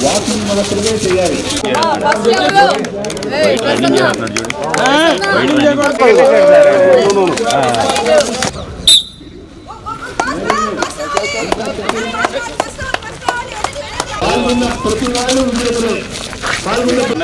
Walking మాత్రమే చేయాలి. పాల్గొన్న ప్రతి వారు పాల్గొన్న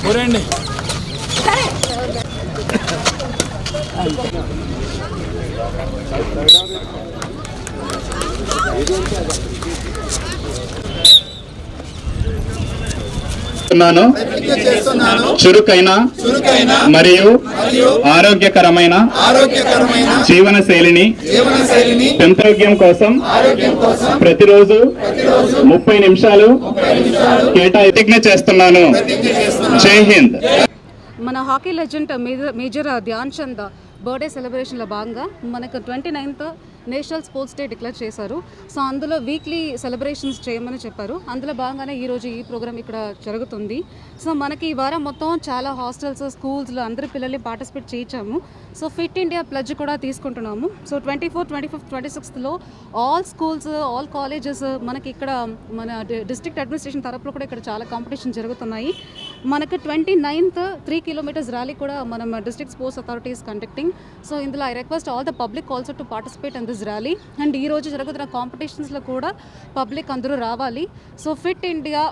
చూడండి చురుకైన మరియు ఆరోగ్యకరమైన జీవన శైలిని పెంపొందించడం కోసం ప్రతిరోజు 30 నిమిషాలు కేటాయింపు చేస్తున్నాను. జై హింద్. మన hockey legend major Dhyan Chand birthday సెలబ్రేషన్లో భాగంగా మనకు 29th national sports day declare చేశారు. సో అందులో వీక్లీ సెలబ్రేషన్స్ చేయమని చెప్పారు. అందులో భాగంగానే ఈరోజు ఈ ప్రోగ్రామ్ ఇక్కడ జరుగుతుంది. సో మనకి ఈ వారం మొత్తం చాలా హాస్టల్స్, స్కూల్స్లో అందరి పిల్లల్ని పార్టిసిపేట్ చేయించాము. సో ఫిట్ ఇండియా ప్లెడ్జ్ కూడా తీసుకుంటున్నాము. సో 24, 25, 26లో ఆల్ స్కూల్స్, ఆల్ కాలేజెస్ మనకి ఇక్కడ మన డిస్ట్రిక్ట్ అడ్మినిస్ట్రేషన్ తరపులో కూడా ఇక్కడ చాలా కాంపిటీషన్ జరుగుతున్నాయి. మనకు 29th 3 kilometers ర్యాలీ కూడా మనం district sports authorities conducting. So ఇందులో I request all the public also to participate in this rally. And ఈరోజు జరుగుతున్న కాంపిటీషన్స్లో కూడా పబ్లిక్ అందరూ రావాలి. So fit India